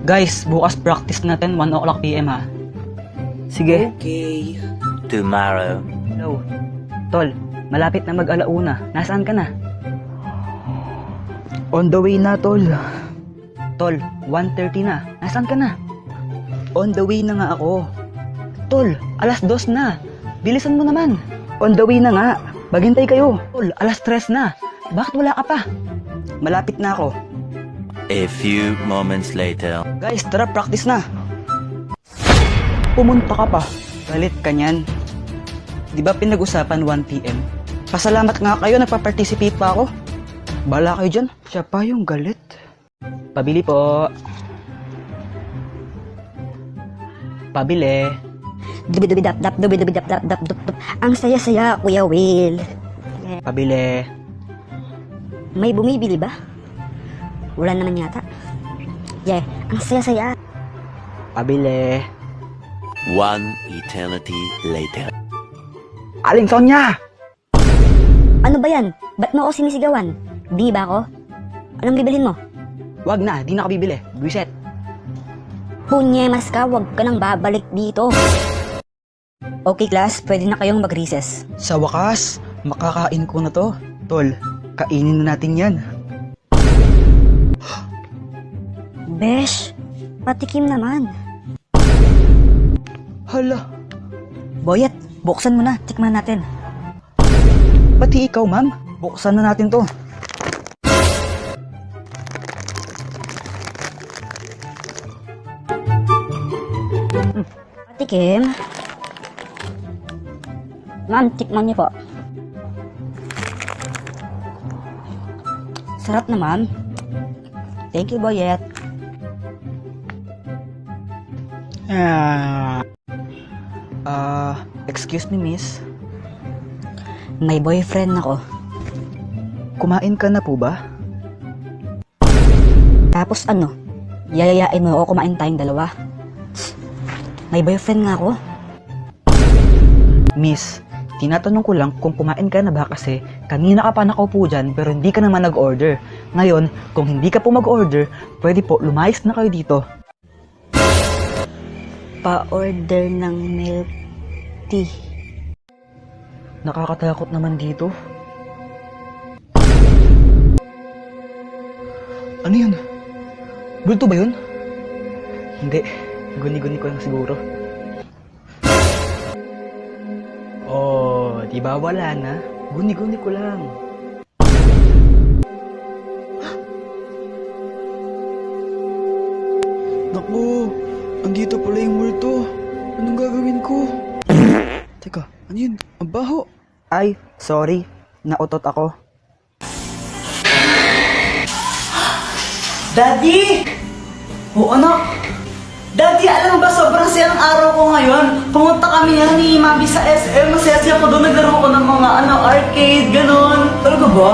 Guys, bukas practice natin 1 o'clock PM ha. Sige. Okay. Tomorrow. Hello. Tol, malapit na mag-alauna. Nasaan ka na? On the way na, tol. Tol, 1:30 na. Nasaan ka na? On the way na nga ako. Tol, 2:00 na. Bilisan mo naman. On the way na nga. Maghintay kayo. Tol, 3:00 na. Bakit wala ka pa? Malapit na ako. A few moments later. Guys, tara, practice na. Pumunta ka pa. Galit ka niyan. Di ba pinag-usapan 1 PM? Pasalamat nga kayo, nagpa-participate pa ako. Bala kayo dyan. Siya pa yung galit. Pabili po. Pabili. Dubidubidap-dap. Ang saya-saya, Kuya Will. Pabili. May bumibili ba? Wala naman yata. Yeah, ang saya-saya. Pabili. One eternity later. Aling Sonya! Ano ba yan? Ba't mo ako sinisigawan? Di ba ako? Anong bibilhin mo? Wag na, di na ako bibili. Buiset. Punyemas ka, wag ka nang babalik dito. Okay class, pwede na kayong mag-recess. Sa wakas, makakain ko na to. Tol, kainin na natin yan. Besh, patikim naman. Hala, Boyet, buksan mo na, tikman natin. pati ikaw, ma'am. Buksan na natin to. Patikim. Ma'am, tikman niyo po. Sarap naman. Thank you, Boyet. Excuse me, miss. May boyfriend ako. Kumain ka na po ba? Tapos ano? Yayayain mo ako kumain tayong dalawa. May boyfriend nga ako. Miss, tinatanong ko lang kung kumain ka na ba kasi kanina ka pa nakaupo dyan pero hindi ka naman nag-order. Ngayon, kung hindi ka po mag-order, pwede po lumayas na kayo dito. Pa-order ng milk tea. Nakakatakot naman dito. Ano yun? Bulto ba yun? Hindi. Guni-guni ko lang siguro. Oh, di ba wala na? Guni-guni ko lang. Naku, andito pala yung multo. Anong gagawin ko? Teka, ano yun? Ang baho. Ay, sorry. Nautot ako. Daddy! Oo, anak. Daddy, alam mo ba, sobrang saya ng araw ko ngayon. Pumunta kami yan ni Mami sa SM. Masaya-saya ko doon. Naglaro ko ng mga arcade, ganon. Talaga ba?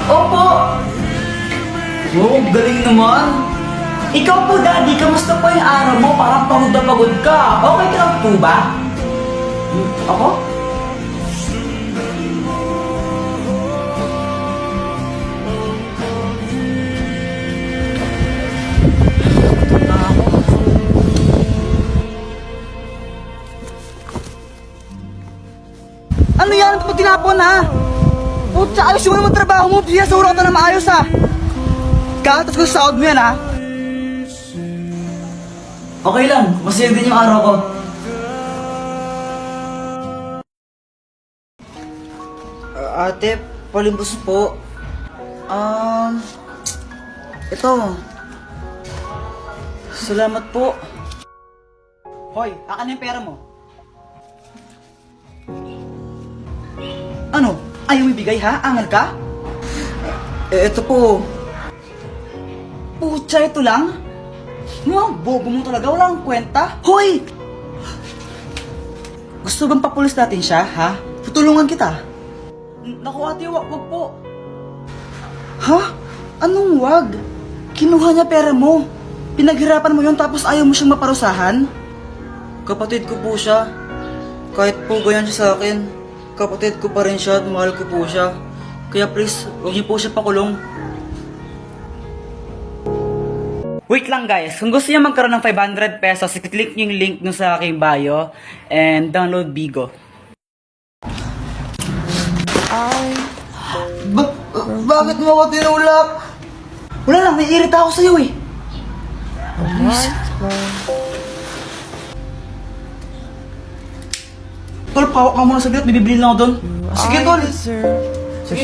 Opo. Wow, galing naman. Ikaw po, Daddy, kamusta po yung araw mo? Parang pagod na pagod ka. Okay ka lang po ba? Ako? Ano yan? Ito mo tinapon ha? Putsa, ayos mo naman trabaho mo. Sinasura ka na maayos ha. Katas ko sa sahod mo yan ha. Okay lang. Masaya din yung araw ko. Ate, palimbos po. Ito. Salamat po. Hoy, akin na yung pera mo. Ano? Ayaw mo ibigay ha? Angal ka? Ito po. Pucha, ito lang? No, bobo mo talaga. Wala kang kwenta. Hoy! Gusto bang papulis natin siya, ha? Tutulungan kita. Naku ate, wag po. Ha? Anong wag? Kinuha niya pera mo. Pinaghirapan mo yun tapos ayaw mo siyang maparusahan? Kapatid ko po siya. Kahit po ganyan siya sa akin, kapatid ko pa rin siya at mahal ko po siya. Kaya please, huwag niyo po siya pakulong. Wait lang guys, kung gusto niyo magkaroon ng 500 pesos, i-click niyo yung link nyo sa aking bio and download Bigo. Bakit mo ako tinulak? Wala lang, naiirita ako sa'yo eh. Tol, pawak ka muna saglit, bibili lang ako doon. Sige tol. Sige.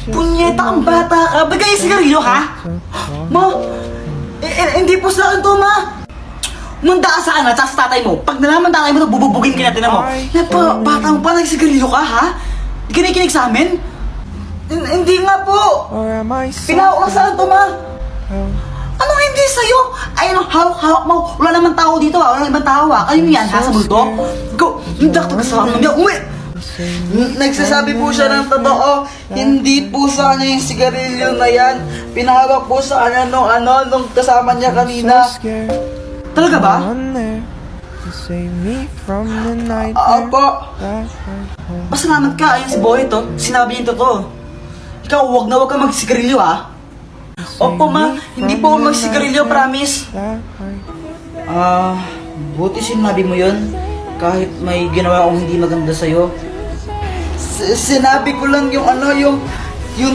Punyeta kang bata ka, bagay yung sigarilyo ha? Ma, hindi po sa akin to ma. Munda ka sa akin at sa tatay mo. Pag nalaman tatay mo, bububugin ka natin mo. Bata mo pa, nagsigarilyo ka ha? Di ka nakikinig sa amin? Hindi nga po. Pinawak lang sa akin to ma. Anong hindi sa'yo? Ayun ang hawak-hawak mo. Wala naman tao dito ha. Wala naman ibang tao ha. Kayo yan ha sa multo. Go. Hindi ka kasama niya. Uwi. Nagsasabi po siya ng totoo. Hindi po sa kanya yung sigarilyo na yan. Pinahawak po sa kanya nung kasama niya kanina. Talaga ba? Apo. Pasalamat ka. Ayun si Boy to. Sinabi niya yung totoo. Ikaw, wag kang magsigarilyo ha. Opo ma, hindi po ako magsigarilyo, promise. Buti sinabi mo yun. Kahit may ginawa akong hindi maganda sa'yo. Sinabi ko lang yung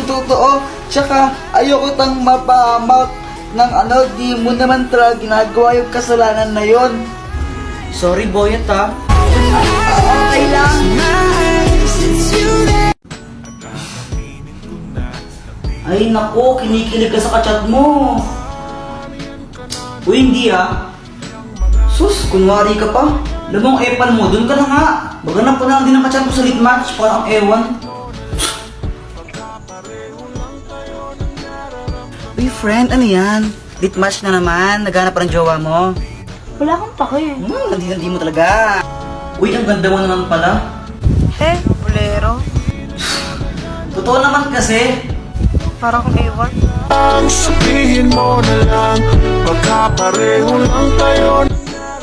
totoo. Tsaka ayoko tang mapahamak ng di mo naman talaga ginagawa yung kasalanan na yon. Sorry Boyet ha. Okay lang. Ay nako, kinikilig ka sa kachat mo. Uy, hindi ah. Sus, kunwari ka pa. Alam mo ang epal mo, dun ka na nga. Baganap ko na lang din ang kachat mo sa lit match, parang ewan. Uy friend, ano yan? Lit match na naman, naghanap pa ng jowa mo. Wala kang pake. Hindi mo talaga. Uy, ang ganda mo naman pala. Bolero. Totoo naman kasi. Parang kung ewan. Ang sabihin mo na lang, pagkapareho lang tayo.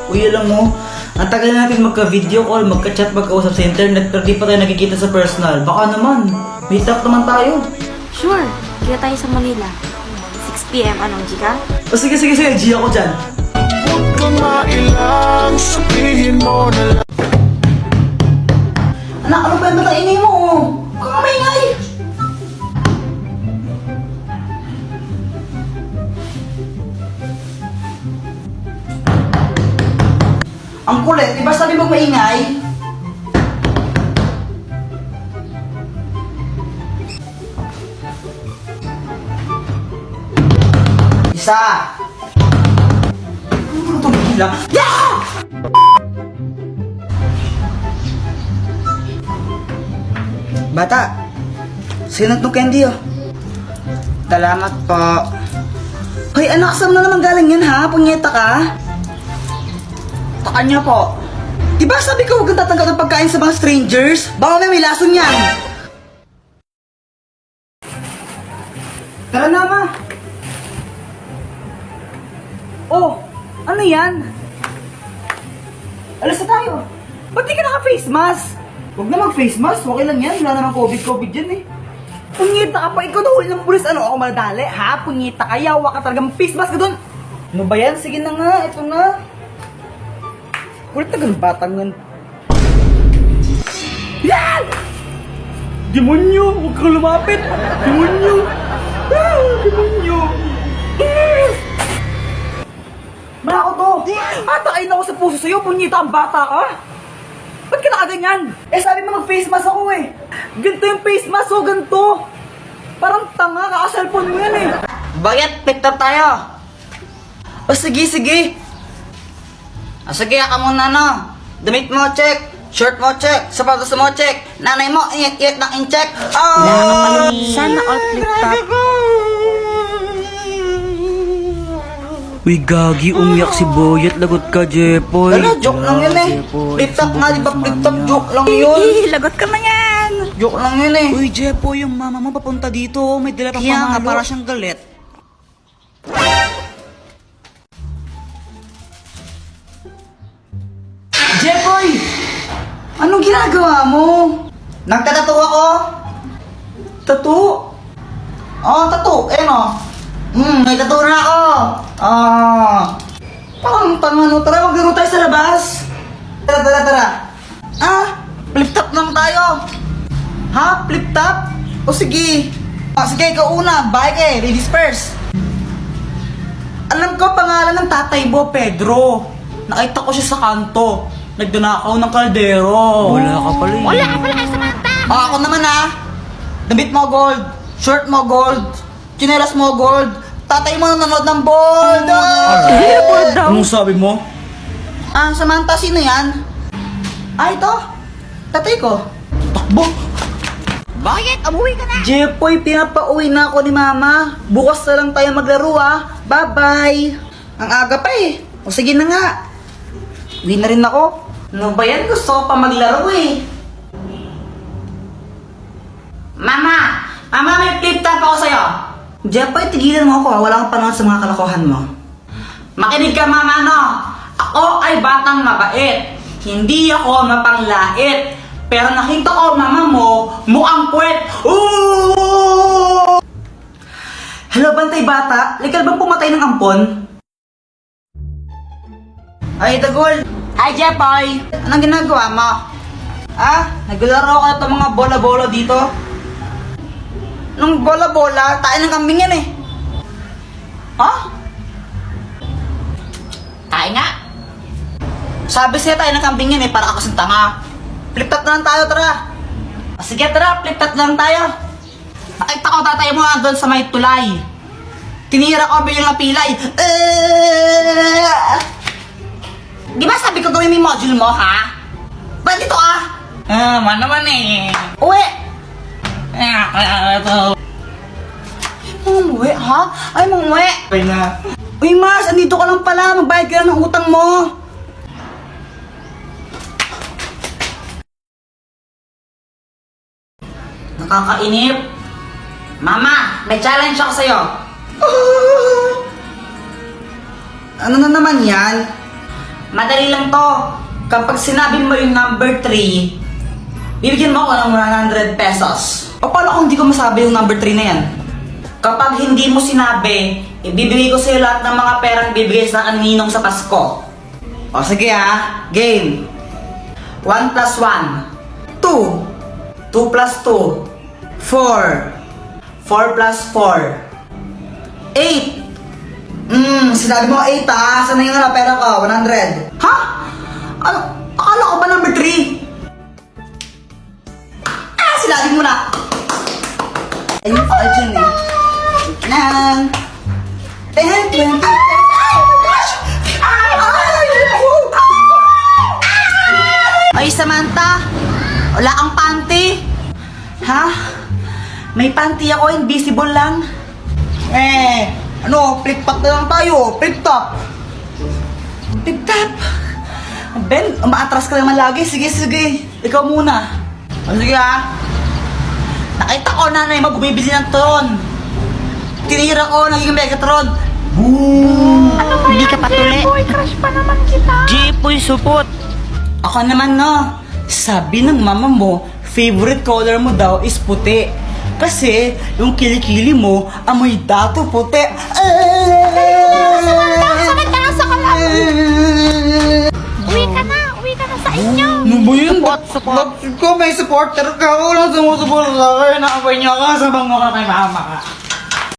Uy, alam mo, ang tagal natin magka-video call, magka-chat, magka-usap sa internet, pero di pa tayo nakikita sa personal. Baka naman, meet up naman tayo. Sure, kita tayo sa Manila. 6 p.m. Anong Gika? O sige, G ako dyan. Huwag kang mailang, sabihin mo na lang. Anak, ano ba yung matainay mo? Huwag kang maingay! Ang kulit, di ba sabi mo maingay? Isa! Ano ito bigla? Yeah! Bata, sino itong candy oh? Salamat po. Hoy anak, saan na naman galing yan ha? Punyeta ka? Sa kanya po. Diba sabi ko huwag kang tatanggap ng pagkain sa mga strangers? Baka may lason yan. Tara na ma. Oh, ano yan? Alas na tayo. Ba't di ka naka-face mask? Huwag na mag-face mask, okay lang yan. Wala namang COVID dyan eh. Punyeta ka pa, ikaw nahuli ng pulis. Ano ako madali? Ha? Punyeta ka, yawa ka talaga. Mag-face mask ka dun. Ano ba yan? Sige na nga, ito na. Kulit na ganun batang yan. Yan! Demonyo! Huwag kang lumapit! Demonyo! Demonyo! Manako to! Atakain ako sa puso sa'yo, punyeta ang bata ka! Ba't ka nakaganyan? Sabi mo mag-face mask ako eh! Ganito yung face mask o ganito! Parang tanga, kaka-cellphone mo yan eh! Bayat, picture tayo! O sige! Sige, ka muna no! Damit mo, check! Shirt mo, check! Sapatos mo, check! Nanay mo, ingat ng in-check! Oh! Sana all flip-top. Uy, gagi, umiyak si Boyet. Lagot ka, Jepoy. Ano, joke lang yun eh! Flip-top nga, di ba flip-top? Joke lang yun! Lagot ka na yan! Joke lang yun eh! Uy, Jepoy, yung mama mo papunta dito. May dala pang Kaya nga, pamalo. para siyang galit. Jepoy! Anong ginagawa mo? Nagtatato ako? Tattoo? Oo, tattoo. Ayun o. May tattoo na ako. Parang tangano. Tara, maglaro tayo sa labas. Tara. Flip top lang tayo. Ha? Flip top? O sige. Sige, ikaw una. Bike eh. Ladies first. Alam ko pangalan ng tatay mo, Pedro. Nakita ko siya sa kanto. Nagdunakaw ng kaldero. Wala ka pala eh. Wala ka pala kay Samantha! Ako naman damit mo gold. Shirt mo gold. Tsinelas mo gold. Tatay mo nanonood ng bold. Anong sabi mo? Samantha, sino yan? Ito. Tatay ko. Takbo. Bakit? Umuwi ka na! Jepoy, pinapauwi na ako ni Mama. Bukas na lang tayo maglaro Bye-bye. Ang aga pa eh. O sige na nga. Uwi na rin ako. Ano ba yan? Gusto ko pa maglaro eh. Mama! Mama, may flip top ako sa'yo. Jepoy, tigilan mo ako Wala kang panahon sa mga kalokohan mo. Makinig ka, Mama, no? Ako ay batang mabait. Hindi ako mapanglait. Pero nakita ko, Mama mo, mukhang puwet. Ooh! Hello, bantay bata. Legal bang pumatay ng ampon? Ay, Dagol. Hi, Jepoy. Anong ginagawa mo? Naglaro ka itong mga bola-bola dito? Nung bola-bola, tayo ng kambing yan eh. Tayo nga. Sabi siya tayo ng kambing yan eh, para ako sa tanga. Flip top na lang tayo, tara. Sige, tara, flip top na lang tayo. Nakita ko tatay mo doon sa may tulay. Tinira ko bilang pilay. Di ba sabi ko gawin mo yung module mo, ha? Ba't dito man naman eh. Uwi! Umuwi, ha? Ay, umuwi. Ay na. Uy, Mars, andito ka lang pala. Magbayad ka lang ng utang mo. Nakakainip. Mama, may challenge ako sa'yo. Ano na naman yan? Madali lang to. Kapag sinabi mo yung number 3, bibigyan mo ako ng 100 pesos. O paano kung hindi ko masabi yung number 3 na yan? Kapag hindi mo sinabi, ibibigay ko sa'yo lahat ng mga perang bibigay sa kaninong sa Pasko. O sige game. 1 plus 1, 2. 2 plus 2, 4. 4 plus 4, 8. Sinabi mo 8 Saan na yun na pera ko? 100. Ha? Ano? Akala ko ba number 3? Sinabi mo na. Ayun pa dyan eh. Nang 10, 20, 30. Ay, my gosh! Ay, Samantha! Wala kang panty? Ha? May panty ako, invisible lang. Flip top na lang tayo. Flip top. Flip top. Ben, umaatras ka naman lagi. Sige. Ikaw muna. Sige Nakita ko nanay mo bumibili ng tron. Tinira ko, naging Megatron. Boom! Hindi ka patuloy. Boy, crush pa naman kita. Jepoy, supot. Ako naman sabi ng mama mo, favorite color mo daw is puti. Kasi yung kilikili mo, amoy dato puti. Sakit ka lang sa kalam. Uwi ka na sa inyo. Ano ba yun? Support. Ko may supporter ka. Walang sumusuporta sa akin. Nakapay niya ka sa mga kay mama ka.